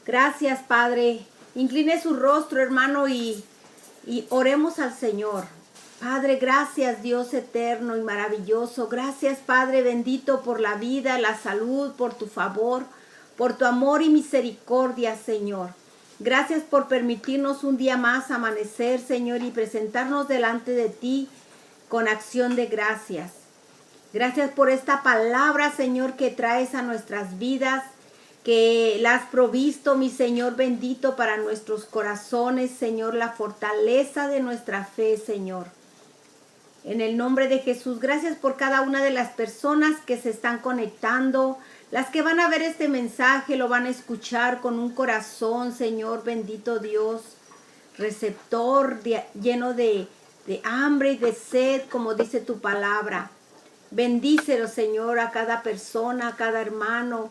Gracias, Padre. Incline su rostro, hermano, y oremos al Señor. Padre, gracias, Dios eterno y maravilloso. Gracias, Padre bendito, por la vida, la salud, por tu favor, por tu amor y misericordia, Señor. Gracias por permitirnos un día más amanecer, Señor, y presentarnos delante de ti con acción de gracias. Gracias por esta palabra, Señor, que traes a nuestras vidas, que la has provisto, mi Señor bendito, para nuestros corazones, Señor, la fortaleza de nuestra fe, Señor. En el nombre de Jesús, gracias por cada una de las personas que se están conectando, las que van a ver este mensaje, lo van a escuchar con un corazón, Señor bendito Dios, receptor, lleno de hambre y de sed, como dice tu palabra. Bendícelo, Señor, a cada persona, a cada hermano,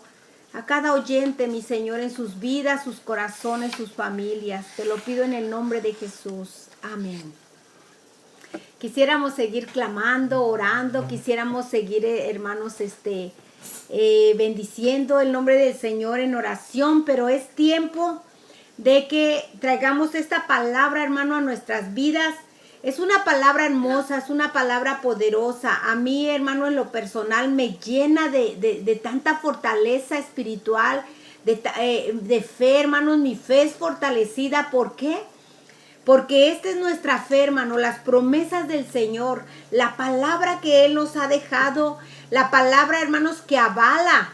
a cada oyente, mi Señor, en sus vidas, sus corazones, sus familias. Te lo pido en el nombre de Jesús. Amén. Quisiéramos seguir clamando, orando, quisiéramos seguir, hermanos, bendiciendo el nombre del Señor en oración, pero es tiempo de que traigamos esta palabra, hermano, a nuestras vidas. Es una palabra hermosa, es una palabra poderosa. A mí, hermano, en lo personal me llena de tanta fortaleza espiritual, de fe, hermanos. Mi fe es fortalecida. ¿Por qué? Porque esta es nuestra fe, hermano, las promesas del Señor, la palabra que Él nos ha dejado, la palabra, hermanos, que avala,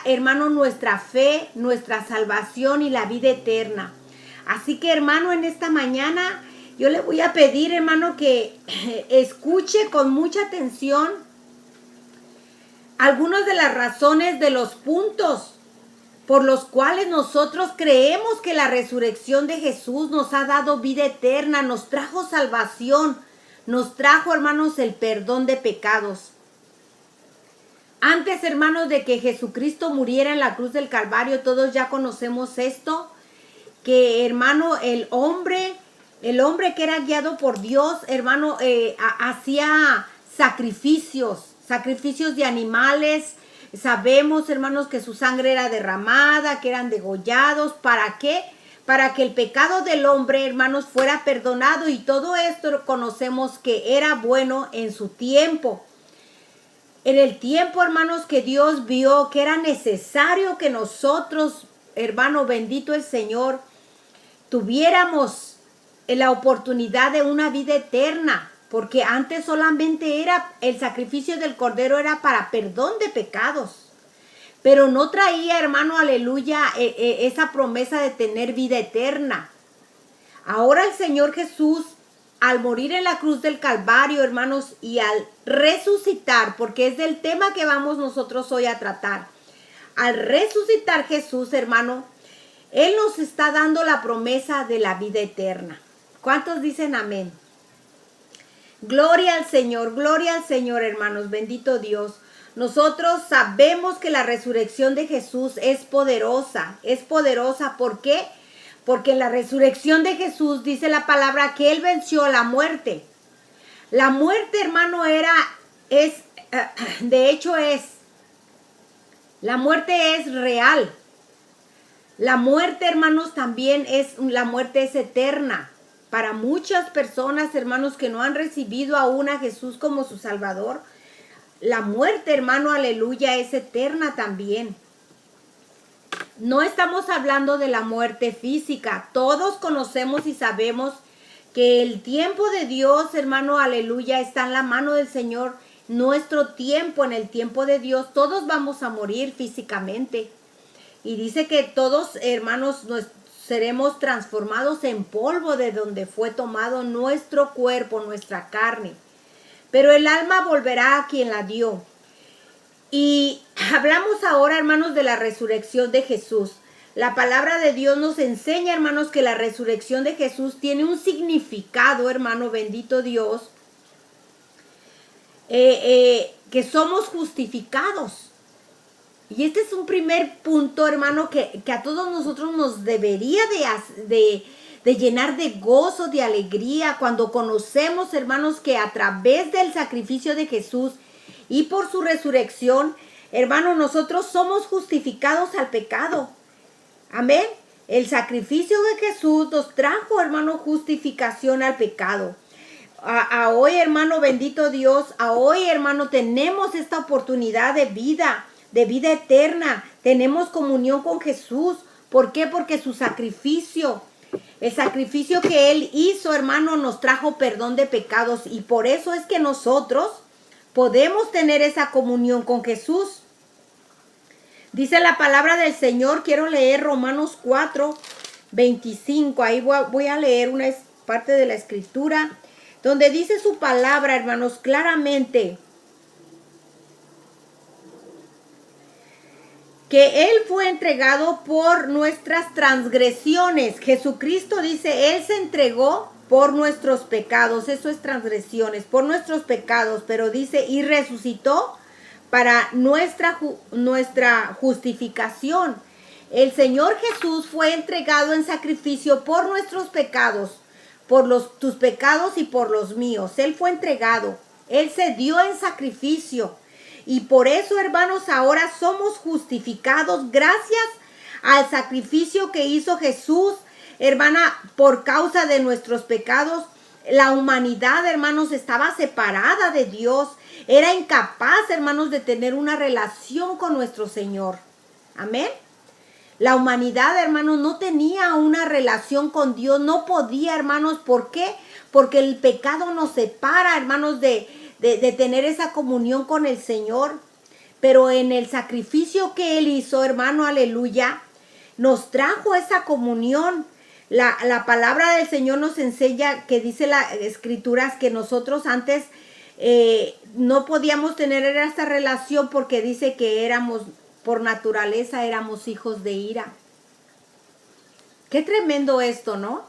hermano, nuestra fe, nuestra salvación y la vida eterna. Así que, hermano, en esta mañana yo le voy a pedir, hermano, que escuche con mucha atención algunas de las razones, de los puntos por los cuales nosotros creemos que la resurrección de Jesús nos ha dado vida eterna, nos trajo salvación, nos trajo, hermanos, el perdón de pecados. Antes, hermanos, de que Jesucristo muriera en la cruz del Calvario, todos ya conocemos esto, que, hermano, el hombre que era guiado por Dios, hermano, hacía sacrificios de animales. Sabemos, hermanos, que su sangre era derramada, que eran degollados. ¿Para qué? Para que el pecado del hombre, hermanos, fuera perdonado. Y todo esto conocemos que era bueno en su tiempo. En el tiempo, hermanos, que Dios vio que era necesario que nosotros, hermano, bendito el Señor, tuviéramos la oportunidad de una vida eterna. Porque antes solamente era el sacrificio del cordero, era para perdón de pecados. Pero no traía, hermano, aleluya, esa promesa de tener vida eterna. Ahora el Señor Jesús, al morir en la cruz del Calvario, hermanos, y al resucitar, porque es del tema que vamos nosotros hoy a tratar. Al resucitar Jesús, hermano, Él nos está dando la promesa de la vida eterna. ¿Cuántos dicen amén? Gloria al Señor, hermanos, bendito Dios. Nosotros sabemos que la resurrección de Jesús es poderosa. ¿Por qué? Porque en la resurrección de Jesús dice la palabra que Él venció la muerte. La muerte, hermano, la muerte es real. La muerte, hermanos, la muerte es eterna. Para muchas personas, hermanos, que no han recibido aún a Jesús como su Salvador, la muerte, hermano, aleluya, es eterna también. No estamos hablando de la muerte física. Todos conocemos y sabemos que el tiempo de Dios, hermano, aleluya, está en la mano del Señor. Nuestro tiempo, en el tiempo de Dios, todos vamos a morir físicamente. Y dice que todos, hermanos, seremos transformados en polvo de donde fue tomado nuestro cuerpo, nuestra carne. Pero el alma volverá a quien la dio. Y hablamos ahora, hermanos, de la resurrección de Jesús. La palabra de Dios nos enseña, hermanos, que la resurrección de Jesús tiene un significado, hermano, bendito Dios, que somos justificados. Y este es un primer punto, hermano, que a todos nosotros nos debería de llenar de gozo, de alegría, cuando conocemos, hermanos, que a través del sacrificio de Jesús y por su resurrección, hermanos, nosotros somos justificados al pecado. Amén. El sacrificio de Jesús nos trajo, hermano, justificación al pecado. A hoy, hermano, bendito Dios, a hoy, hermano, tenemos esta oportunidad de vida eterna. Tenemos comunión con Jesús. ¿Por qué? Porque su sacrificio, el sacrificio que Él hizo, hermano, nos trajo perdón de pecados. Y por eso es que nosotros podemos tener esa comunión con Jesús. Dice la palabra del Señor, quiero leer Romanos 4, 25. Ahí voy a leer una parte de la escritura, donde dice su palabra, hermanos, claramente, que Él fue entregado por nuestras transgresiones. Jesucristo dice, Él se entregó por nuestros pecados. Eso es transgresiones, por nuestros pecados. Pero dice, y resucitó para nuestra justificación. El Señor Jesús fue entregado en sacrificio por nuestros pecados, por tus pecados y por los míos. Él fue entregado, Él se dio en sacrificio. Y por eso, hermanos, ahora somos justificados gracias al sacrificio que hizo Jesús, hermana, por causa de nuestros pecados. La humanidad, hermanos, estaba separada de Dios. Era incapaz, hermanos, de tener una relación con nuestro Señor. Amén. La humanidad, hermanos, no tenía una relación con Dios. No podía, hermanos. ¿Por qué? Porque el pecado nos separa, hermanos, de tener esa comunión con el Señor. Pero en el sacrificio que Él hizo, hermano, aleluya, nos trajo esa comunión. La palabra del Señor nos enseña, que dice las escrituras, que nosotros antes no podíamos tener esta relación porque dice que éramos, por naturaleza, éramos hijos de ira. Qué tremendo esto, ¿no?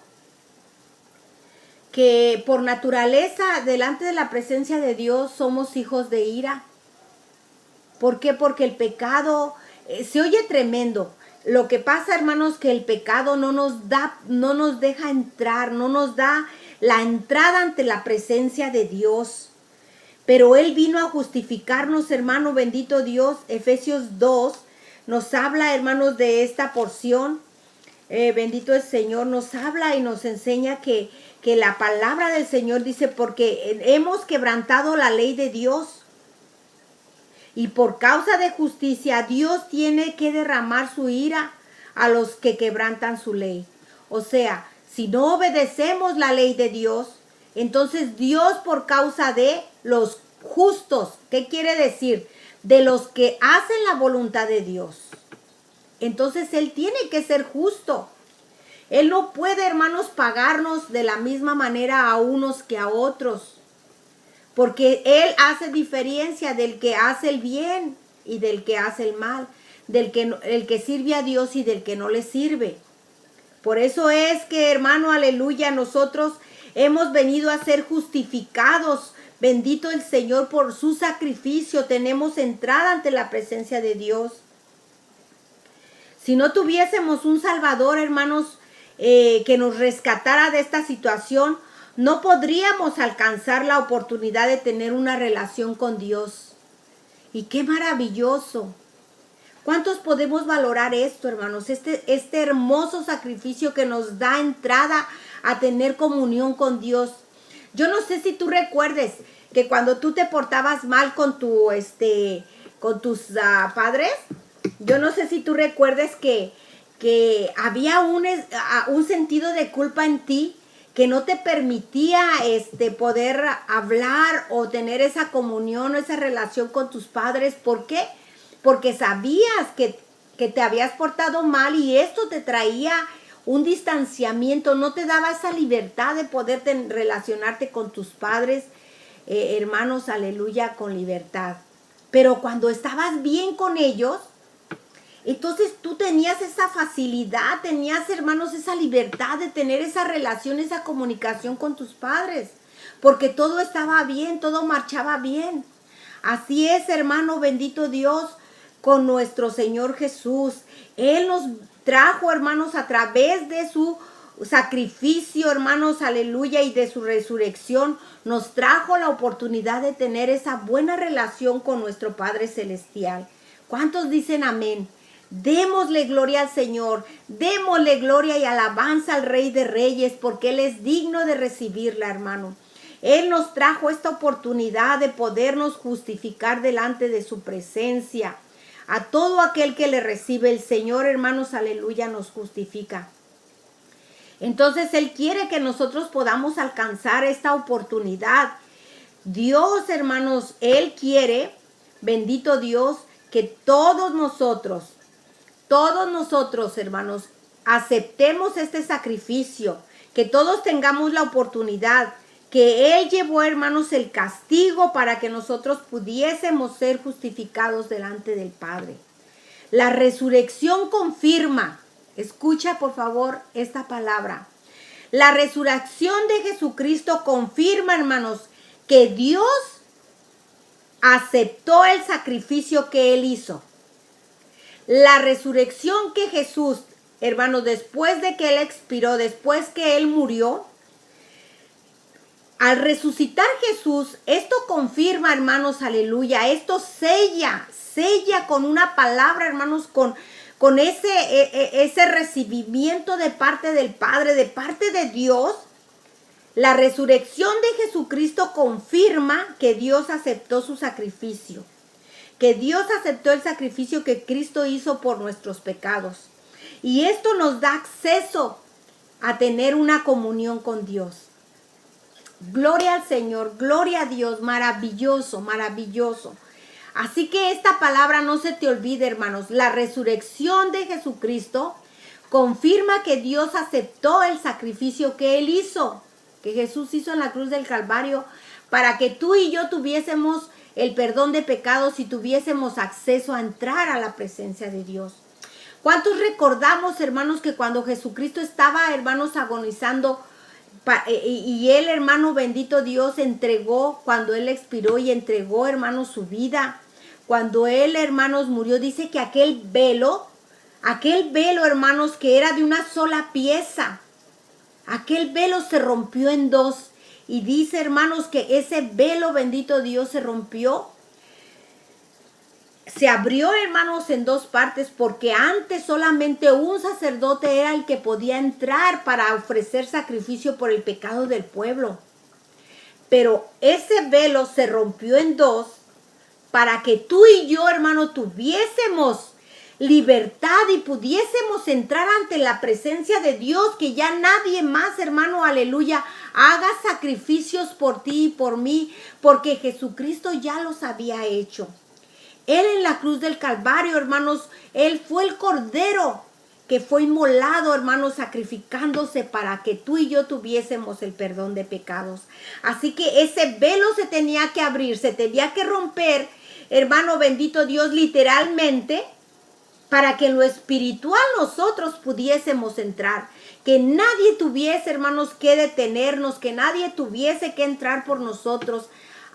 Que por naturaleza, delante de la presencia de Dios, somos hijos de ira. ¿Por qué? Porque el pecado se oye tremendo. Lo que pasa, hermanos, que el pecado no nos deja entrar, no nos da la entrada ante la presencia de Dios. Pero Él vino a justificarnos, hermano, bendito Dios. Efesios 2 nos habla, hermanos, de esta porción. Bendito el Señor, nos habla y nos enseña que la palabra del Señor dice, porque hemos quebrantado la ley de Dios. Y por causa de justicia, Dios tiene que derramar su ira a los que quebrantan su ley. O sea, si no obedecemos la ley de Dios, entonces Dios, por causa de los justos, ¿qué quiere decir? De los que hacen la voluntad de Dios. Entonces Él tiene que ser justo. Él no puede, hermanos, pagarnos de la misma manera a unos que a otros. Porque Él hace diferencia del que hace el bien y del que hace el mal, el que sirve a Dios y del que no le sirve. Por eso es que, hermano, aleluya, nosotros hemos venido a ser justificados. Bendito el Señor por su sacrificio. Tenemos entrada ante la presencia de Dios. Si no tuviésemos un Salvador, hermanos, que nos rescatara de esta situación, no podríamos alcanzar la oportunidad de tener una relación con Dios. Y qué maravilloso. ¿Cuántos podemos valorar esto, hermanos? Este hermoso sacrificio que nos da entrada a tener comunión con Dios. Yo no sé si tú recuerdes que cuando tú te portabas mal con tus padres, yo no sé si tú recuerdes que había un sentido de culpa en ti que no te permitía poder hablar o tener esa comunión o esa relación con tus padres. ¿Por qué? Porque sabías que te habías portado mal y esto te traía un distanciamiento, no te daba esa libertad de poder relacionarte con tus padres, hermanos, aleluya, con libertad. Pero cuando estabas bien con ellos, entonces tú tenías esa facilidad, tenías, hermanos, esa libertad de tener esa relación, esa comunicación con tus padres, porque todo estaba bien, todo marchaba bien. Así es, hermano, bendito Dios, con nuestro Señor Jesús. Él nos trajo, hermanos, a través de su sacrificio, hermanos, aleluya, y de su resurrección, nos trajo la oportunidad de tener esa buena relación con nuestro Padre Celestial. ¿Cuántos dicen amén? Démosle gloria al Señor, démosle gloria y alabanza al Rey de Reyes, porque Él es digno de recibirla, hermano. Él nos trajo esta oportunidad de podernos justificar delante de su presencia. A todo aquel que le recibe el Señor, hermanos, aleluya, nos justifica. Entonces Él quiere que nosotros podamos alcanzar esta oportunidad. Dios, hermanos, Él quiere, bendito Dios, que todos nosotros, hermanos, aceptemos este sacrificio, que todos tengamos la oportunidad, que Él llevó, hermanos, el castigo para que nosotros pudiésemos ser justificados delante del Padre. La resurrección confirma, escucha por favor esta palabra, la resurrección de Jesucristo confirma, hermanos, que Dios aceptó el sacrificio que Él hizo. La resurrección que Jesús, hermanos, después de que Él expiró, después que Él murió, al resucitar Jesús, esto confirma, hermanos, aleluya, esto sella con una palabra, hermanos, con ese recibimiento de parte del Padre, de parte de Dios. La resurrección de Jesucristo confirma que Dios aceptó su sacrificio, que Dios aceptó el sacrificio que Cristo hizo por nuestros pecados. Y esto nos da acceso a tener una comunión con Dios. Gloria al Señor, gloria a Dios, maravilloso, maravilloso. Así que esta palabra no se te olvide, hermanos. La resurrección de Jesucristo confirma que Dios aceptó el sacrificio que Él hizo, que Jesús hizo en la cruz del Calvario, para que tú y yo tuviésemos el perdón de pecados y tuviésemos acceso a entrar a la presencia de Dios. ¿Cuántos recordamos, hermanos, que cuando Jesucristo estaba, hermanos, agonizando, y Él, hermano, bendito Dios, entregó, cuando Él expiró y entregó, hermanos, su vida, cuando Él, hermanos, murió, dice que aquel velo, hermanos, que era de una sola pieza, aquel velo se rompió en dos. Y dice, hermanos, que ese velo, bendito Dios, se rompió. Se abrió, hermanos, en dos partes, porque antes solamente un sacerdote era el que podía entrar para ofrecer sacrificio por el pecado del pueblo. Pero ese velo se rompió en dos para que tú y yo, hermano, tuviésemos libertad y pudiésemos entrar ante la presencia de Dios, que ya nadie más, hermano, aleluya, haga sacrificios por ti y por mí, porque Jesucristo ya los había hecho. Él en la cruz del Calvario, hermanos, Él fue el cordero que fue inmolado, hermanos, sacrificándose para que tú y yo tuviésemos el perdón de pecados. Así que ese velo se tenía que abrir, se tenía que romper, hermano, bendito Dios, literalmente, para que en lo espiritual nosotros pudiésemos entrar. Que nadie tuviese, hermanos, que detenernos, que nadie tuviese que entrar por nosotros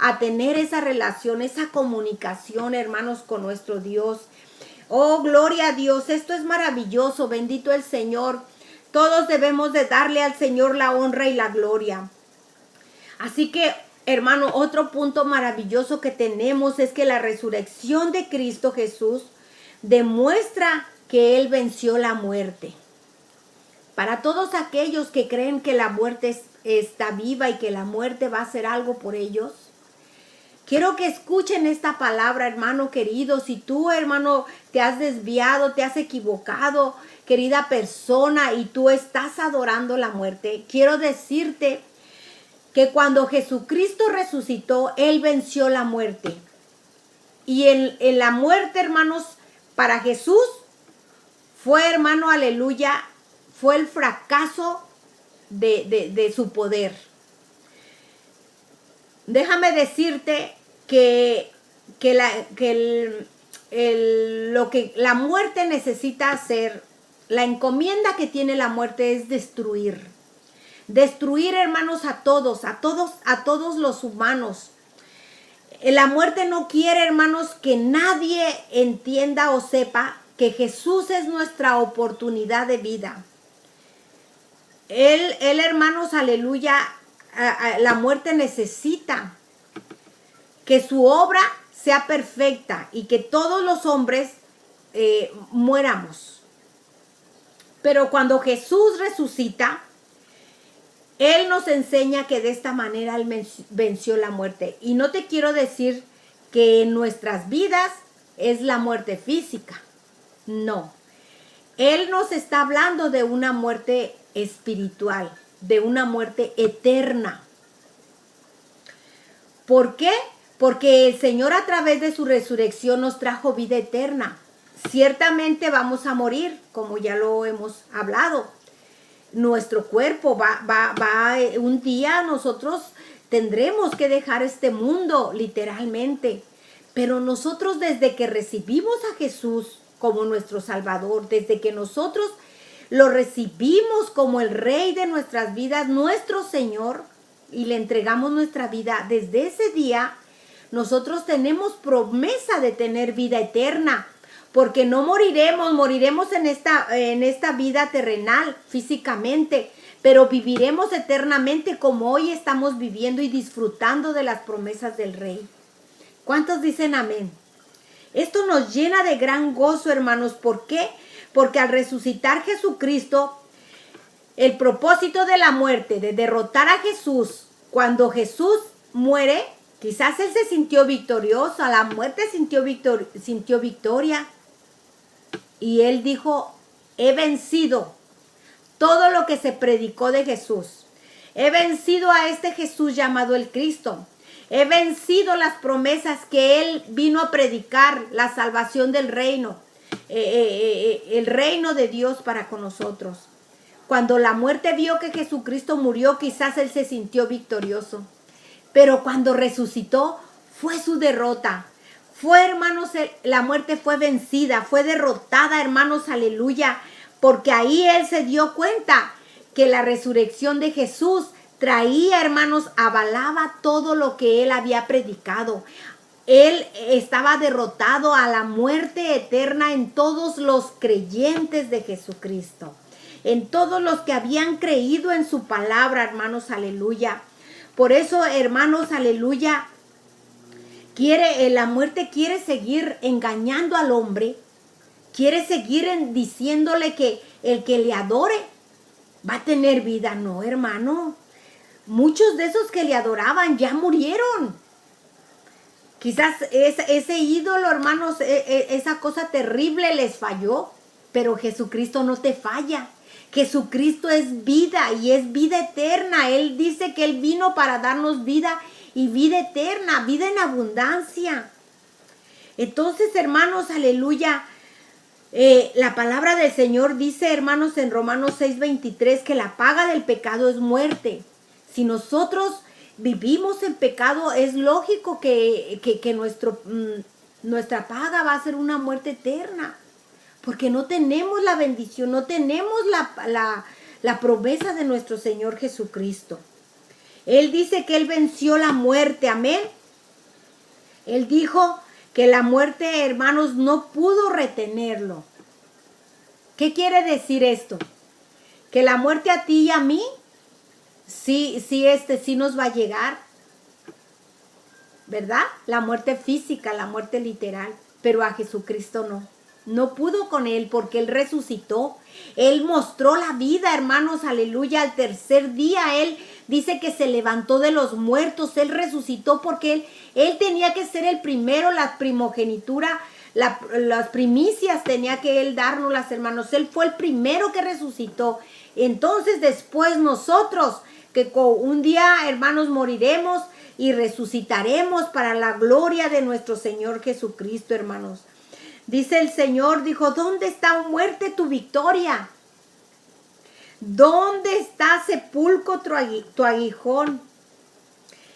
a tener esa relación, esa comunicación, hermanos, con nuestro Dios. Oh, gloria a Dios, esto es maravilloso, bendito el Señor. Todos debemos de darle al Señor la honra y la gloria. Así que, hermano, otro punto maravilloso que tenemos es que la resurrección de Cristo Jesús demuestra que Él venció la muerte. Para todos aquellos que creen que la muerte está viva y que la muerte va a hacer algo por ellos, quiero que escuchen esta palabra, hermano querido. Si tú, hermano, te has desviado, te has equivocado, querida persona, y tú estás adorando la muerte, quiero decirte que cuando Jesucristo resucitó, Él venció la muerte. Y en la muerte, hermanos, para Jesús fue, hermano, aleluya, fue el fracaso de su poder. Déjame decirte que lo que la muerte necesita hacer, la encomienda que tiene la muerte es destruir. Destruir, hermanos, a todos los humanos. La muerte no quiere, hermanos, que nadie entienda o sepa que Jesús es nuestra oportunidad de vida. Él, hermanos, aleluya, la muerte necesita que su obra sea perfecta y que todos los hombres muéramos. Pero cuando Jesús resucita, Él nos enseña que de esta manera Él venció la muerte. Y no te quiero decir que en nuestras vidas es la muerte física. No. Él nos está hablando de una muerte espiritual, de una muerte eterna. ¿Por qué? Porque el Señor a través de su resurrección nos trajo vida eterna. Ciertamente vamos a morir, como ya lo hemos hablado. Nuestro cuerpo un día nosotros tendremos que dejar este mundo, literalmente. Pero nosotros desde que recibimos a Jesús como nuestro Salvador, desde que nosotros lo recibimos como el Rey de nuestras vidas, nuestro Señor, y le entregamos nuestra vida, desde ese día nosotros tenemos promesa de tener vida eterna, porque no moriremos en esta vida terrenal físicamente, pero viviremos eternamente como hoy estamos viviendo y disfrutando de las promesas del Rey. ¿Cuántos dicen amén? Esto nos llena de gran gozo, hermanos. ¿Por qué? Porque al resucitar Jesucristo, el propósito de la muerte, de derrotar a Jesús, cuando Jesús muere, quizás Él se sintió victorioso, a la muerte sintió victoria. Y Él dijo, he vencido todo lo que se predicó de Jesús. He vencido a este Jesús llamado el Cristo. He vencido las promesas que Él vino a predicar, la salvación del reino, el reino de Dios para con nosotros. Cuando la muerte vio que Jesucristo murió, quizás Él se sintió victorioso. Pero cuando resucitó, fue su derrota. Fue, hermanos, la muerte fue vencida, fue derrotada, hermanos, aleluya. Porque ahí Él se dio cuenta que la resurrección de Jesús traía, hermanos, avalaba todo lo que Él había predicado. Él estaba derrotado a la muerte eterna en todos los creyentes de Jesucristo. En todos los que habían creído en su palabra, hermanos, aleluya. Por eso, hermanos, aleluya, la muerte quiere seguir engañando al hombre. Quiere seguir diciéndole que el que le adore va a tener vida. No, hermano. Muchos de esos que le adoraban ya murieron. Quizás ese ídolo, hermanos, esa cosa terrible les falló. Pero Jesucristo no te falla. Jesucristo es vida y es vida eterna. Él dice que Él vino para darnos vida y vida eterna, vida en abundancia. Entonces, hermanos, aleluya. La palabra del Señor dice, hermanos, en Romanos 6:23, que la paga del pecado es muerte. Si nosotros vivimos en pecado, es lógico que nuestra paga va a ser una muerte eterna. Porque no tenemos la bendición, no tenemos la promesa de nuestro Señor Jesucristo. Él dice que Él venció la muerte, amén. Él dijo que la muerte, hermanos, no pudo retenerlo. ¿Qué quiere decir esto? Que la muerte a ti y a mí, sí nos va a llegar, ¿verdad? La muerte física, la muerte literal, pero a Jesucristo no. No pudo con Él porque Él resucitó. Él mostró la vida, hermanos, aleluya. Al tercer día Él dice que se levantó de los muertos. Él resucitó porque Él tenía que ser el primero, la primogenitura, las primicias tenía que Él dárnoslas, hermanos. Él fue el primero que resucitó. Entonces después nosotros, que un día, hermanos, moriremos y resucitaremos para la gloria de nuestro Señor Jesucristo, hermanos. Dice el Señor, dijo, ¿dónde está, muerte, tu victoria? ¿Dónde está, sepulcro, tu aguijón?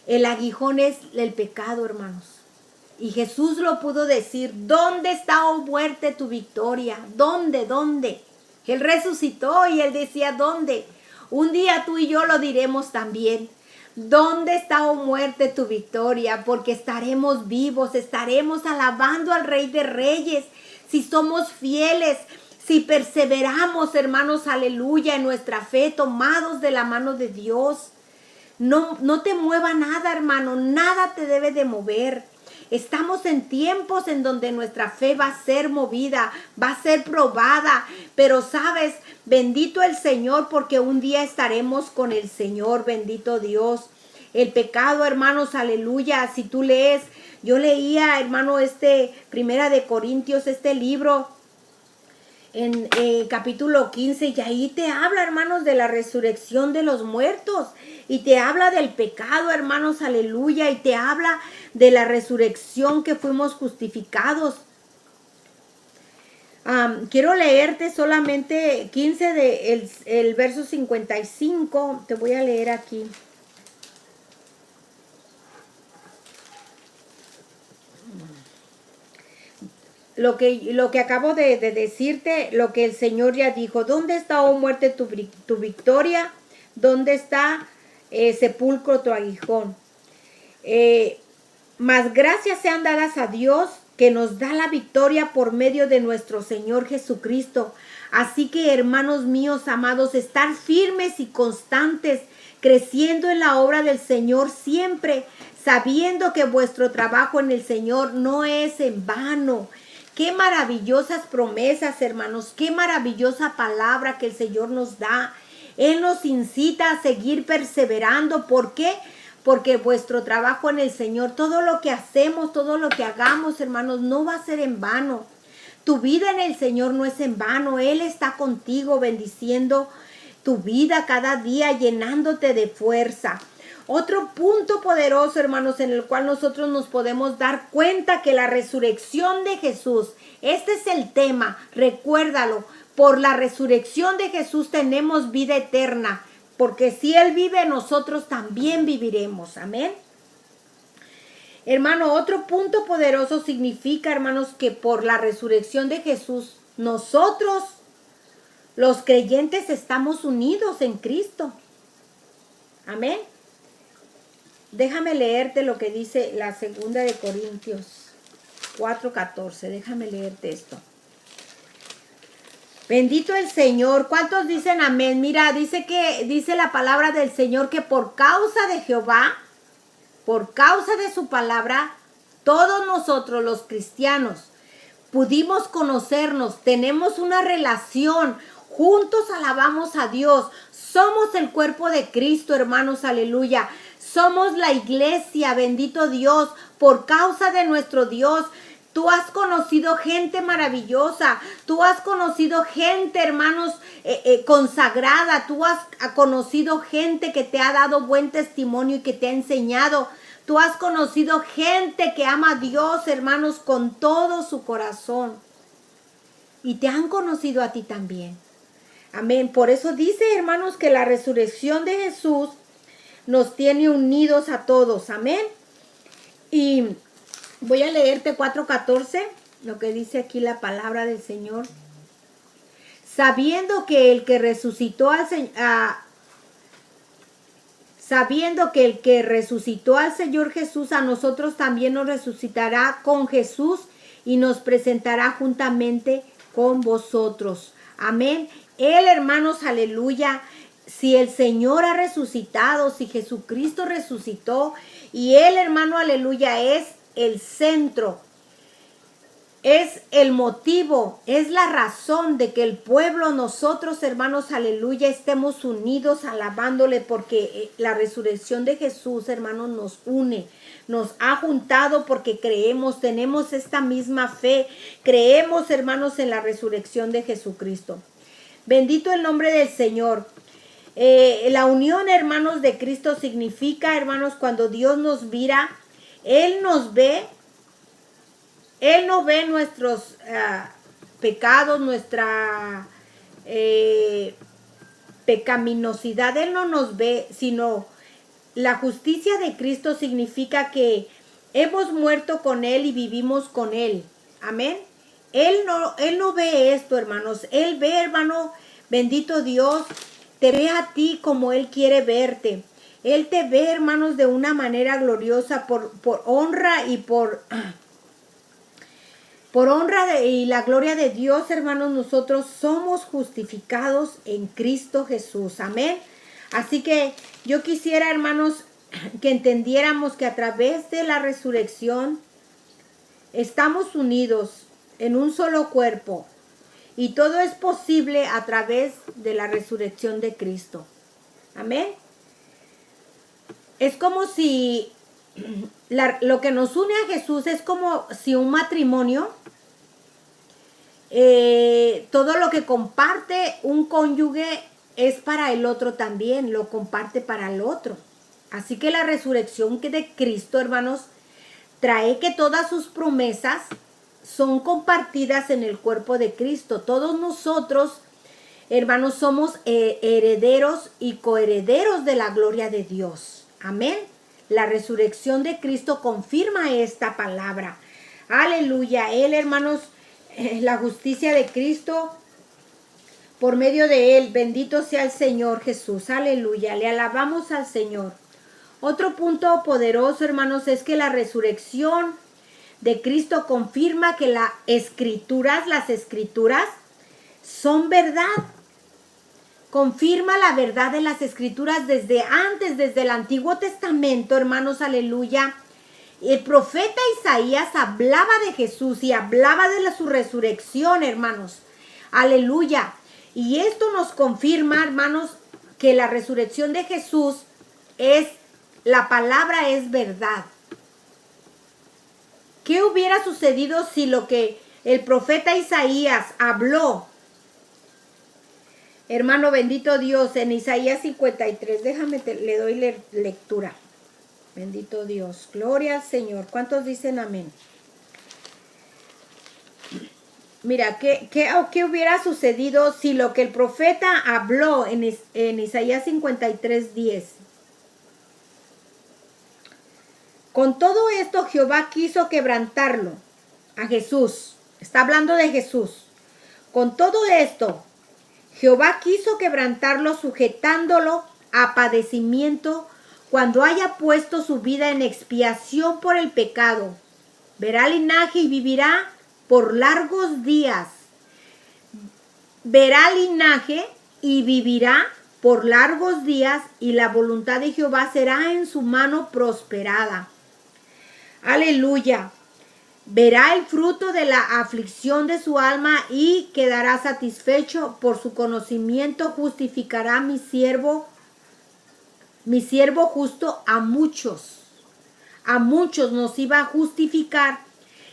El aguijón es el pecado, hermanos. Y Jesús lo pudo decir, ¿dónde está, oh muerte, tu victoria? ¿Dónde? ¿Dónde? Él resucitó y Él decía, ¿dónde? Un día tú y yo lo diremos también. ¿Dónde está, oh muerte, tu victoria? Porque estaremos vivos, estaremos alabando al Rey de Reyes. Si somos fieles, si perseveramos, hermanos, aleluya, en nuestra fe, tomados de la mano de Dios. No te mueva nada, hermano, nada te debe de mover. Estamos en tiempos en donde nuestra fe va a ser movida, va a ser probada. Pero sabes, bendito el Señor, porque un día estaremos con el Señor, bendito Dios. El pecado, hermanos, aleluya. Si tú lees, yo leía, hermano, Primera de Corintios, este libro, en capítulo 15, y ahí te habla, hermanos, de la resurrección de los muertos, y te habla del pecado, hermanos, aleluya, y te habla de la resurrección que fuimos justificados. Quiero leerte solamente 15 el verso 55, te voy a leer aquí. Lo que acabo de decirte, lo que el Señor ya dijo. ¿Dónde está, oh muerte, tu victoria? ¿Dónde está, sepulcro, tu aguijón? Mas gracias sean dadas a Dios, que nos da la victoria por medio de nuestro Señor Jesucristo. Así que, hermanos míos amados, estar firmes y constantes, creciendo en la obra del Señor siempre, sabiendo que vuestro trabajo en el Señor no es en vano. Qué maravillosas promesas, hermanos, qué maravillosa palabra que el Señor nos da. Él nos incita a seguir perseverando. ¿Por qué? Porque vuestro trabajo en el Señor, todo lo que hacemos, todo lo que hagamos, hermanos, no va a ser en vano. Tu vida en el Señor no es en vano. Él está contigo, bendiciendo tu vida cada día, llenándote de fuerza. Otro punto poderoso, hermanos, en el cual nosotros nos podemos dar cuenta que la resurrección de Jesús, este es el tema, recuérdalo, por la resurrección de Jesús tenemos vida eterna, porque si Él vive, nosotros también viviremos, amén. Hermano, otro punto poderoso significa, hermanos, que por la resurrección de Jesús, nosotros, los creyentes, estamos unidos en Cristo, amén. Déjame leerte lo que dice la segunda de Corintios 4:14. Déjame leerte esto. Bendito el Señor. ¿Cuántos dicen amén? Mira, dice la palabra del Señor que por causa de Jehová, por causa de su palabra, todos nosotros los cristianos pudimos conocernos, tenemos una relación, juntos alabamos a Dios. Somos el cuerpo de Cristo, hermanos, aleluya. Somos la iglesia, bendito Dios, por causa de nuestro Dios. Tú has conocido gente maravillosa, tú has conocido gente, hermanos, consagrada, tú has conocido gente que te ha dado buen testimonio y que te ha enseñado. Tú has conocido gente que ama a Dios, hermanos, con todo su corazón. Y te han conocido a ti también. Amén. Por eso dice, hermanos, que la resurrección de Jesús nos tiene unidos a todos. Amén. Y voy a leerte 4:14, lo que dice aquí la palabra del Señor. Sabiendo que el que resucitó al Señor Jesús, a nosotros también nos resucitará con Jesús y nos presentará juntamente con vosotros. Amén. Él, hermanos, aleluya. Si el Señor ha resucitado, si Jesucristo resucitó, y Él, hermano, aleluya, es el centro, es el motivo, es la razón de que el pueblo, nosotros, hermanos, aleluya, estemos unidos alabándole, porque la resurrección de Jesús, hermanos, nos une, nos ha juntado porque creemos, tenemos esta misma fe, creemos, hermanos, en la resurrección de Jesucristo. Bendito el nombre del Señor. La unión, hermanos, de Cristo significa, hermanos, cuando Dios nos mira, Él nos ve, Él no ve nuestros pecados, nuestra pecaminosidad, Él no nos ve, sino la justicia de Cristo significa que hemos muerto con Él y vivimos con Él. Amén. Él no ve esto, hermanos. Él ve, hermano, bendito Dios, te ve a ti como Él quiere verte. Él te ve, hermanos, de una manera gloriosa por honra y por honra y la gloria de Dios, hermanos. Nosotros somos justificados en Cristo Jesús. Amén. Así que yo quisiera, hermanos, que entendiéramos que a través de la resurrección estamos unidos en un solo cuerpo y todo es posible a través de la resurrección de Cristo. Amén. Es como si lo que nos une a Jesús es como si un matrimonio, todo lo que comparte un cónyuge es para el otro también, lo comparte para el otro. Así que la resurrección de Cristo, hermanos, trae que todas sus promesas son compartidas en el cuerpo de Cristo. Todos nosotros, hermanos, somos herederos y coherederos de la gloria de Dios. Amén. La resurrección de Cristo confirma esta palabra. Aleluya. Él, hermanos, la justicia de Cristo por medio de él. Bendito sea el Señor Jesús. Aleluya. Le alabamos al Señor. Otro punto poderoso, hermanos, es que la resurrección de Cristo confirma que las escrituras son verdad. Confirma la verdad de las escrituras desde antes, desde el Antiguo Testamento, hermanos, aleluya. El profeta Isaías hablaba de Jesús y hablaba de su resurrección, hermanos. Aleluya. Y esto nos confirma, hermanos, que la resurrección de Jesús la palabra es verdad. ¿Qué hubiera sucedido si lo que el profeta Isaías habló? Hermano, bendito Dios, en Isaías 53, le doy lectura. Bendito Dios, gloria al Señor. ¿Cuántos dicen amén? Mira, ¿qué hubiera sucedido si lo que el profeta habló en Isaías 53, 10? Con todo esto Jehová quiso quebrantarlo a Jesús. Está hablando de Jesús. Con todo esto Jehová quiso quebrantarlo sujetándolo a padecimiento cuando haya puesto su vida en expiación por el pecado. Verá linaje y vivirá por largos días. Verá linaje y vivirá por largos días y la voluntad de Jehová será en su mano prosperada. Aleluya. Verá el fruto de la aflicción de su alma y quedará satisfecho. Por su conocimiento justificará mi siervo justo a muchos. A muchos nos iba a justificar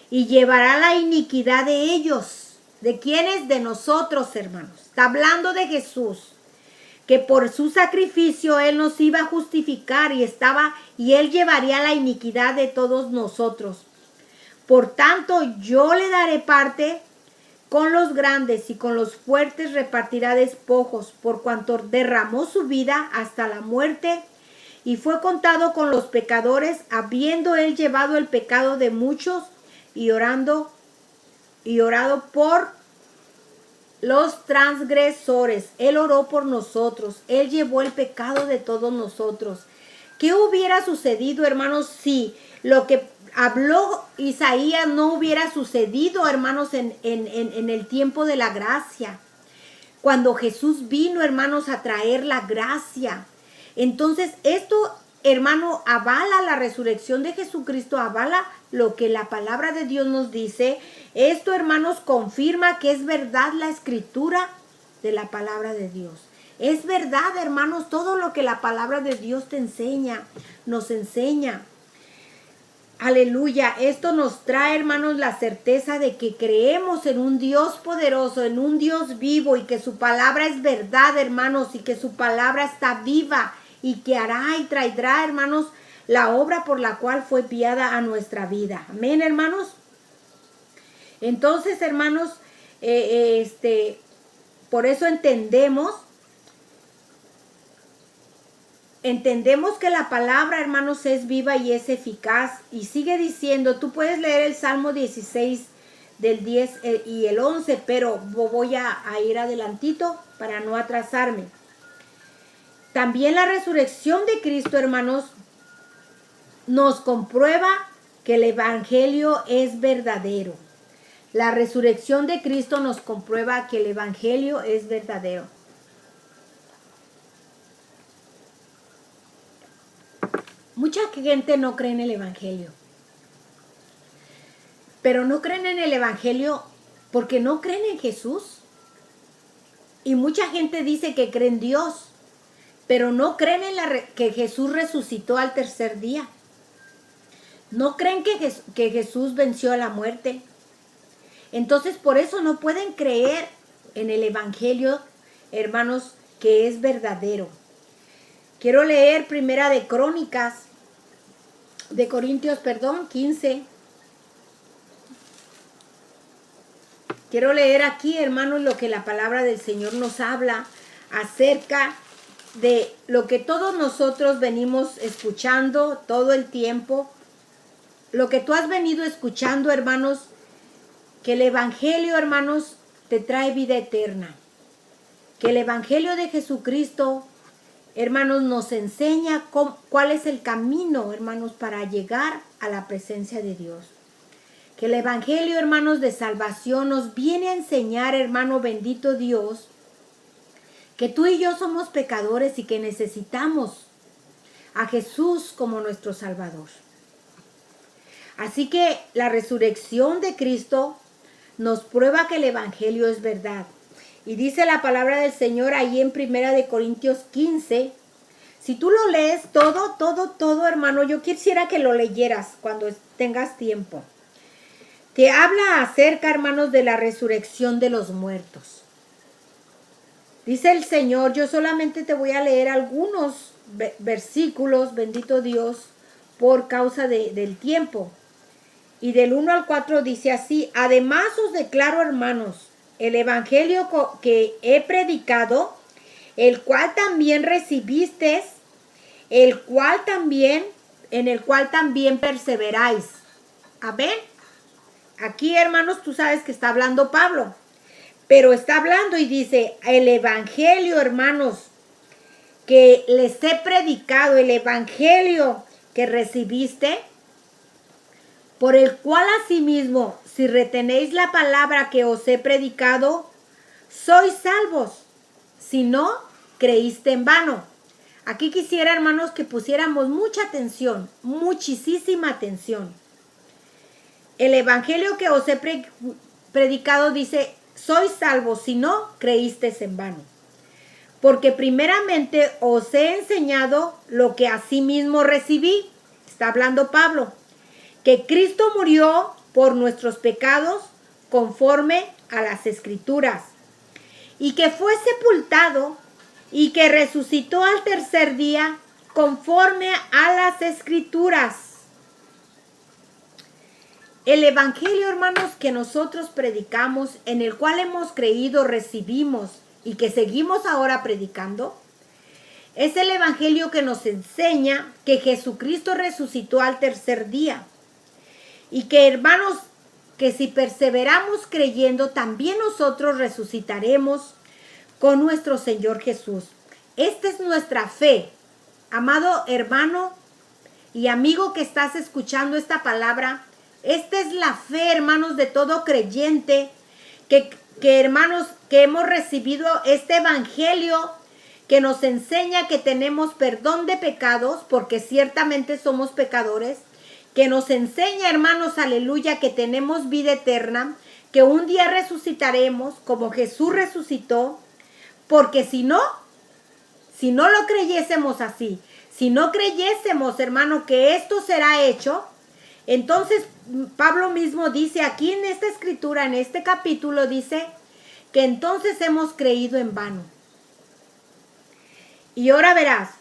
y llevará la iniquidad de ellos. ¿De quiénes? De nosotros, hermanos. Está hablando de Jesús, que por su sacrificio Él nos iba a justificar y Él llevaría la iniquidad de todos nosotros. Por tanto, yo le daré parte con los grandes y con los fuertes repartirá despojos, por cuanto derramó su vida hasta la muerte y fue contado con los pecadores, habiendo Él llevado el pecado de muchos y orado por los transgresores. Él oró por nosotros. Él llevó el pecado de todos nosotros. ¿Qué hubiera sucedido, hermanos, si lo que habló Isaías no hubiera sucedido, hermanos, en el tiempo de la gracia? Cuando Jesús vino, hermanos, a traer la gracia. Entonces, esto, hermano, avala la resurrección de Jesucristo, avala lo que la palabra de Dios nos dice. Esto, hermanos, confirma que es verdad la escritura de la palabra de Dios. Es verdad, hermanos, todo lo que la palabra de Dios te enseña, nos enseña. Aleluya. Esto nos trae, hermanos, la certeza de que creemos en un Dios poderoso, en un Dios vivo y que su palabra es verdad, hermanos, y que su palabra está viva y que hará y traerá, hermanos, la obra por la cual fue enviada a nuestra vida. Amén, hermanos. Entonces, hermanos, por eso entendemos que la palabra, hermanos, es viva y es eficaz. Y sigue diciendo, tú puedes leer el Salmo 16 del 10 y el 11, pero voy a ir adelantito para no atrasarme. También la resurrección de Cristo, hermanos, nos comprueba que el evangelio es verdadero. La resurrección de Cristo nos comprueba que el evangelio es verdadero. Mucha gente no cree en el evangelio. pero no creen en el Evangelio porque no creen en Jesús. Y mucha gente dice que cree en Dios, pero no creen en que Jesús resucitó al tercer día. No creen que Jesús venció a la muerte. Entonces por eso no pueden creer en el Evangelio, hermanos, que es verdadero. Quiero leer Primera de Corintios, 15. Quiero leer aquí, hermanos, lo que la palabra del Señor nos habla acerca de lo que todos nosotros venimos escuchando todo el tiempo. Lo que tú has venido escuchando, hermanos, que el Evangelio, hermanos, te trae vida eterna. Que el Evangelio de Jesucristo, hermanos, nos enseña cuál es el camino, hermanos, para llegar a la presencia de Dios. Que el Evangelio, hermanos, de salvación nos viene a enseñar, hermano bendito Dios, que tú y yo somos pecadores y que necesitamos a Jesús como nuestro Salvador. Así que la resurrección de Cristo nos prueba que el Evangelio es verdad. Y dice la palabra del Señor ahí en Primera de Corintios 15. Si tú lo lees todo, hermano, yo quisiera que lo leyeras cuando tengas tiempo. Te habla acerca, hermanos, de la resurrección de los muertos. Dice el Señor, yo solamente te voy a leer algunos versículos, bendito Dios, por causa del tiempo. Y del 1 al 4 dice así: además os declaro, hermanos, el evangelio que he predicado, el cual también recibisteis, en el cual también perseveráis. Amén. Aquí, hermanos, tú sabes que está hablando Pablo, pero está hablando y dice, el evangelio, hermanos, que les he predicado, el evangelio que recibiste, por el cual asimismo, si retenéis la palabra que os he predicado, sois salvos, si no, creíste en vano. Aquí quisiera, hermanos, que pusiéramos mucha atención, muchísima atención. El evangelio que os he predicado dice, sois salvos si no creísteis en vano. Porque primeramente os he enseñado lo que asimismo recibí. Está hablando Pablo. Que Cristo murió por nuestros pecados conforme a las Escrituras. Y que fue sepultado y que resucitó al tercer día conforme a las Escrituras. El evangelio, hermanos, que nosotros predicamos, en el cual hemos creído, recibimos y que seguimos ahora predicando, es el evangelio que nos enseña que Jesucristo resucitó al tercer día. Y que, hermanos, que si perseveramos creyendo, también nosotros resucitaremos con nuestro Señor Jesús. Esta es nuestra fe. Amado hermano y amigo que estás escuchando esta palabra, esta es la fe, hermanos, de todo creyente, que hermanos, que hemos recibido este evangelio que nos enseña que tenemos perdón de pecados, porque ciertamente somos pecadores, que nos enseña, hermanos, aleluya, que tenemos vida eterna, que un día resucitaremos como Jesús resucitó, porque si no lo creyésemos así, si no creyésemos, hermano, que esto será hecho, entonces Pablo mismo dice aquí en esta escritura, en este capítulo, dice que entonces hemos creído en vano. Y ahora verás,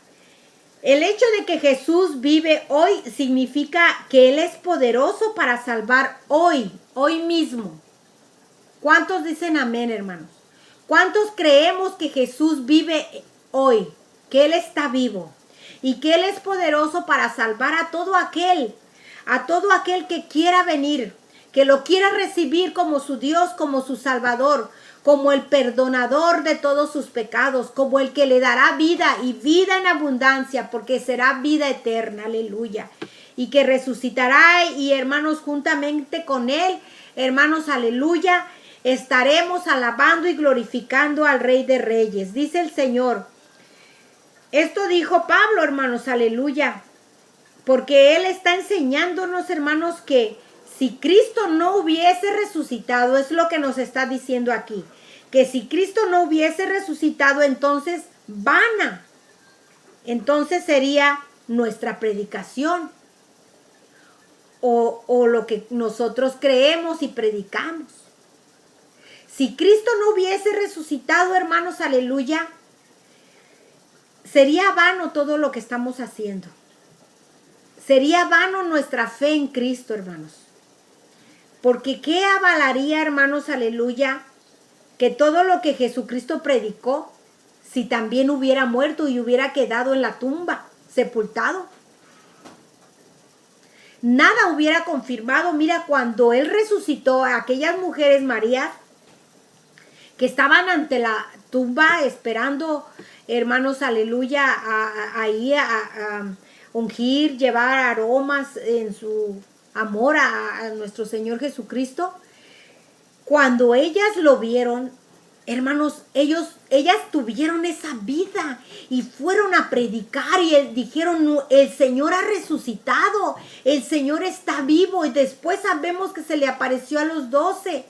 el hecho de que Jesús vive hoy significa que Él es poderoso para salvar hoy mismo. ¿Cuántos dicen amén, hermanos? ¿Cuántos creemos que Jesús vive hoy? Que Él está vivo y que Él es poderoso para salvar a todo aquel que quiera venir, que lo quiera recibir como su Dios, como su Salvador, como el perdonador de todos sus pecados, como el que le dará vida y vida en abundancia, porque será vida eterna, aleluya. Y que resucitará y, hermanos, juntamente con Él, hermanos, aleluya, estaremos alabando y glorificando al Rey de Reyes. Dice el Señor. Esto dijo Pablo, hermanos, aleluya. Porque Él está enseñándonos, hermanos, que si Cristo no hubiese resucitado, es lo que nos está diciendo aquí, que si Cristo no hubiese resucitado, entonces vana. Entonces sería nuestra predicación o lo que nosotros creemos y predicamos. Si Cristo no hubiese resucitado, hermanos, aleluya, sería vano todo lo que estamos haciendo. Sería vano nuestra fe en Cristo, hermanos. Porque ¿qué avalaría, hermanos, aleluya, que todo lo que Jesucristo predicó, si también hubiera muerto y hubiera quedado en la tumba, sepultado? Nada hubiera confirmado. Mira, cuando Él resucitó a aquellas mujeres, María, que estaban ante la tumba esperando, hermanos, aleluya, ahí a ungir, llevar aromas en su amor a nuestro Señor Jesucristo. Cuando ellas lo vieron, hermanos, ellas tuvieron esa vida y fueron a predicar y dijeron, el Señor ha resucitado, el Señor está vivo. Y después sabemos que se le apareció a los 12.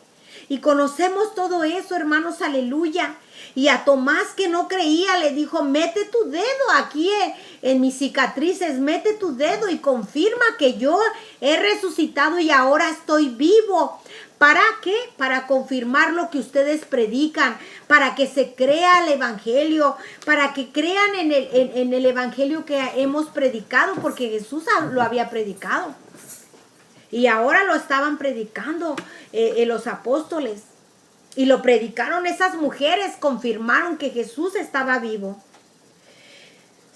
Y conocemos todo eso, hermanos, aleluya. Y a Tomás, que no creía, le dijo, mete tu dedo aquí en mis cicatrices, mete tu dedo y confirma que yo he resucitado y ahora estoy vivo. ¿Para qué? Para confirmar lo que ustedes predican, para que se crea el evangelio, para que crean en el evangelio que hemos predicado, porque Jesús lo había predicado. Y ahora lo estaban predicando los apóstoles. Y lo predicaron esas mujeres, confirmaron que Jesús estaba vivo.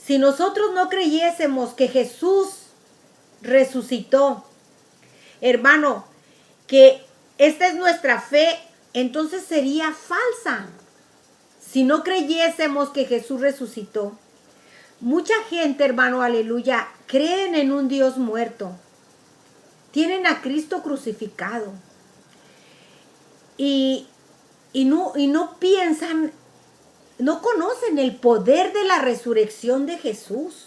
Si nosotros no creyésemos que Jesús resucitó, hermano, que esta es nuestra fe, entonces sería falsa. Si no creyésemos que Jesús resucitó. Mucha gente, hermano, aleluya, creen en un Dios muerto. Tienen a Cristo crucificado. Y no piensan, no conocen el poder de la resurrección de Jesús.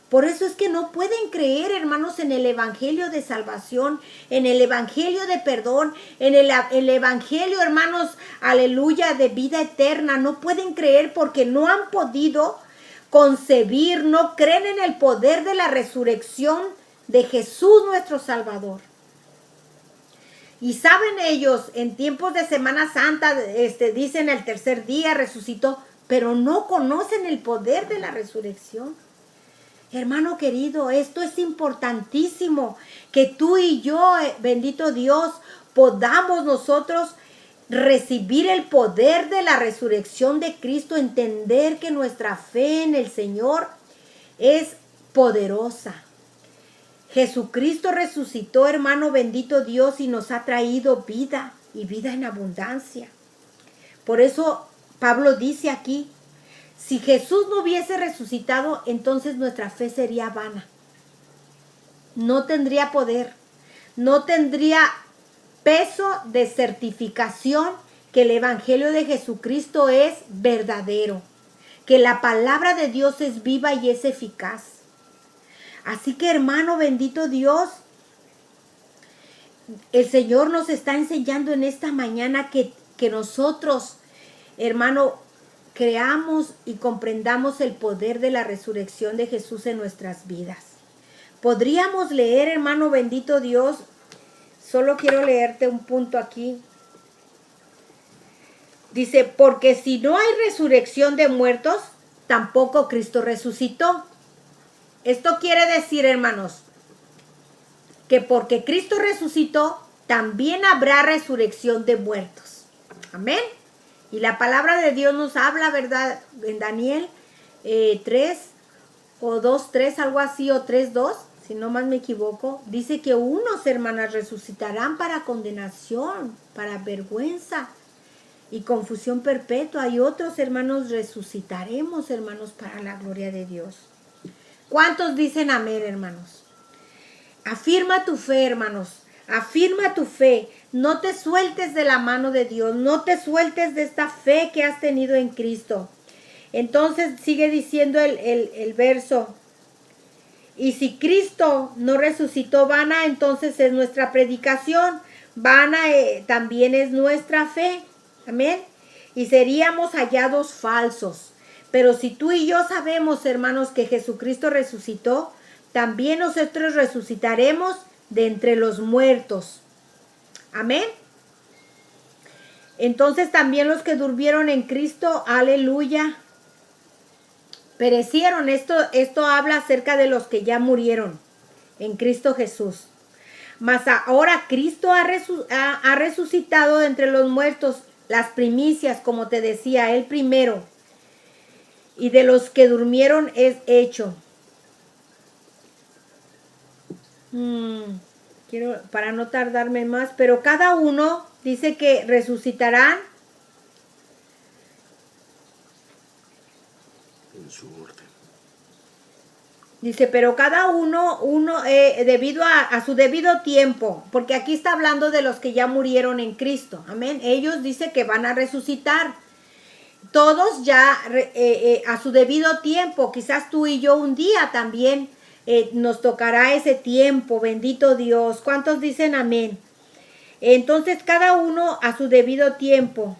Por eso es que no pueden creer, hermanos, en el evangelio de salvación, en el evangelio de perdón, en el evangelio, hermanos, aleluya, de vida eterna. No pueden creer porque no han podido concebir, no creen en el poder de la resurrección de Jesús nuestro Salvador. Y saben ellos, en tiempos de Semana Santa, dicen el tercer día resucitó, pero no conocen el poder de la resurrección. Hermano querido, esto es importantísimo, que tú y yo, bendito Dios, podamos nosotros recibir el poder de la resurrección de Cristo, entender que nuestra fe en el Señor es poderosa. Jesucristo resucitó, hermano, bendito Dios, y nos ha traído vida y vida en abundancia. Por eso Pablo dice aquí, si Jesús no hubiese resucitado, entonces nuestra fe sería vana. No tendría poder, no tendría peso de certificación que el evangelio de Jesucristo es verdadero, que la palabra de Dios es viva y es eficaz. Así que, hermano, bendito Dios, el Señor nos está enseñando en esta mañana que nosotros, hermano, creamos y comprendamos el poder de la resurrección de Jesús en nuestras vidas. Podríamos leer, hermano, bendito Dios, solo quiero leerte un punto aquí. Dice, porque si no hay resurrección de muertos, tampoco Cristo resucitó. Esto quiere decir, hermanos, que porque Cristo resucitó, también habrá resurrección de muertos. Amén. Y la palabra de Dios nos habla, ¿verdad? En Daniel 3 o 2:3, algo así, o 3:2, si no más me equivoco, dice que unos, hermanas, resucitarán para condenación, para vergüenza y confusión perpetua. Y otros, hermanos, resucitaremos, hermanos, para la gloria de Dios. ¿Cuántos dicen amén, hermanos? Afirma tu fe, hermanos. Afirma tu fe. No te sueltes de la mano de Dios. No te sueltes de esta fe que has tenido en Cristo. Entonces sigue diciendo el verso. Y si Cristo no resucitó, vana entonces es nuestra predicación, vana también es nuestra fe. Amén. Y seríamos hallados falsos. Pero si tú y yo sabemos, hermanos, que Jesucristo resucitó, también nosotros resucitaremos de entre los muertos. Amén. Entonces también los que durmieron en Cristo, aleluya, perecieron. Esto habla acerca de los que ya murieron en Cristo Jesús. Mas ahora Cristo ha resucitado de entre los muertos, las primicias, como te decía, el primero. Y de los que durmieron es hecho. Quiero, para no tardarme más, pero cada uno dice que resucitarán en su orden. Dice, pero cada uno debido a su debido tiempo, porque aquí está hablando de los que ya murieron en Cristo. Amén. Ellos dice que van a resucitar. Todos ya a su debido tiempo. Quizás tú y yo un día también nos tocará ese tiempo. Bendito Dios. ¿Cuántos dicen amén? Entonces cada uno a su debido tiempo.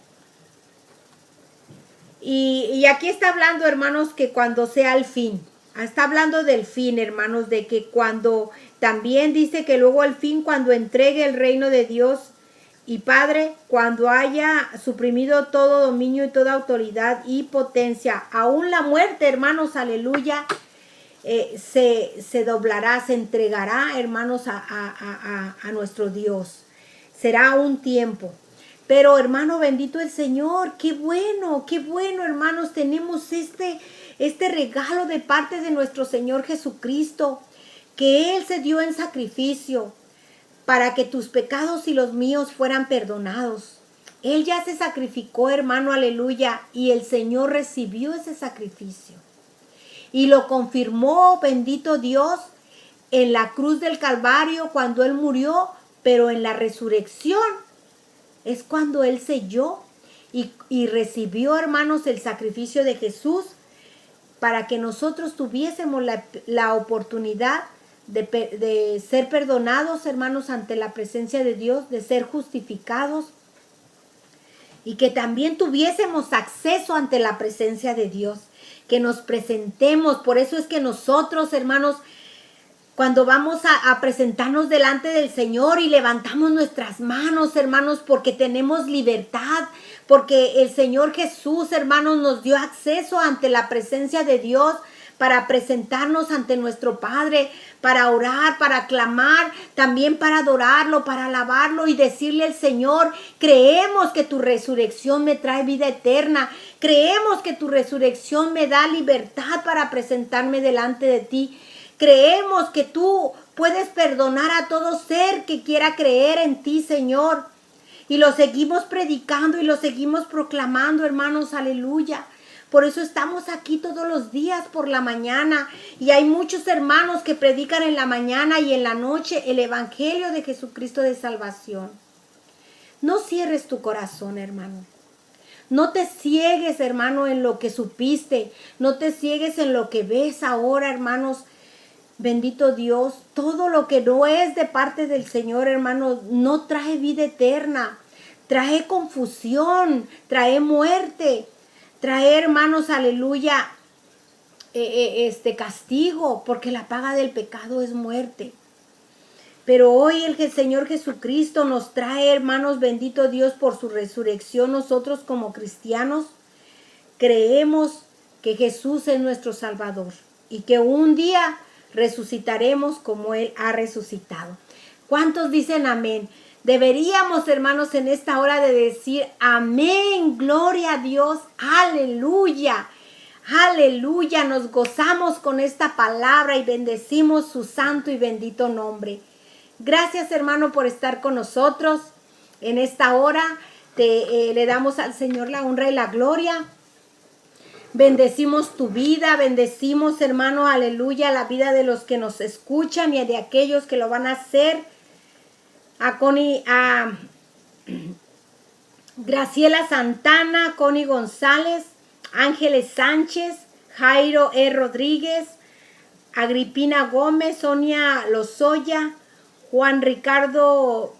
Y aquí está hablando, hermanos, que cuando sea el fin. Está hablando del fin, hermanos, de que cuando también dice que luego al fin, cuando entregue el reino de Dios y Padre, cuando haya suprimido todo dominio y toda autoridad y potencia, aún la muerte, hermanos, aleluya, se doblará, se entregará, hermanos, a nuestro Dios. Será un tiempo. Pero, hermano, bendito el Señor, qué bueno, hermanos, tenemos este regalo de parte de nuestro Señor Jesucristo, que Él se dio en sacrificio para que tus pecados y los míos fueran perdonados. Él ya se sacrificó, hermano, aleluya, y el Señor recibió ese sacrificio. Y lo confirmó, bendito Dios, en la cruz del Calvario cuando Él murió, pero en la resurrección es cuando Él selló y recibió, hermanos, el sacrificio de Jesús para que nosotros tuviésemos la oportunidad de ser perdonados, hermanos, ante la presencia de Dios, de ser justificados y que también tuviésemos acceso ante la presencia de Dios, que nos presentemos. Por eso es que nosotros, hermanos, cuando vamos a presentarnos delante del Señor y levantamos nuestras manos, hermanos, porque tenemos libertad, porque el Señor Jesús, hermanos, nos dio acceso ante la presencia de Dios para presentarnos ante nuestro Padre, para orar, para clamar, también para adorarlo, para alabarlo y decirle al Señor, creemos que tu resurrección me trae vida eterna, creemos que tu resurrección me da libertad para presentarme delante de ti. Creemos que tú puedes perdonar a todo ser que quiera creer en ti, Señor. Y lo seguimos predicando y lo seguimos proclamando, hermanos, aleluya. Por eso estamos aquí todos los días por la mañana. Y hay muchos hermanos que predican en la mañana y en la noche el evangelio de Jesucristo de salvación. No cierres tu corazón, hermano. No te ciegues, hermano, en lo que supiste. No te ciegues en lo que ves ahora, hermanos. Bendito Dios, todo lo que no es de parte del Señor, hermanos, no trae vida eterna, trae confusión, trae muerte, trae, hermanos, aleluya, castigo, porque la paga del pecado es muerte. Pero hoy el Señor Jesucristo nos trae, hermanos, bendito Dios, por su resurrección. Nosotros como cristianos creemos que Jesús es nuestro Salvador y que un día resucitaremos como Él ha resucitado. ¿Cuántos dicen amén? Deberíamos, hermanos, en esta hora de decir amén, gloria a Dios, aleluya, aleluya. Nos gozamos con esta palabra y bendecimos su santo y bendito nombre. Gracias, hermano, por estar con nosotros en esta hora. Le damos al Señor la honra y la gloria. Bendecimos tu vida, bendecimos, hermano, aleluya, la vida de los que nos escuchan y de aquellos que lo van a hacer. A Graciela Santana, Connie González, Ángeles Sánchez, Jairo E. Rodríguez, Agripina Gómez, Sonia Lozoya, Juan Ricardo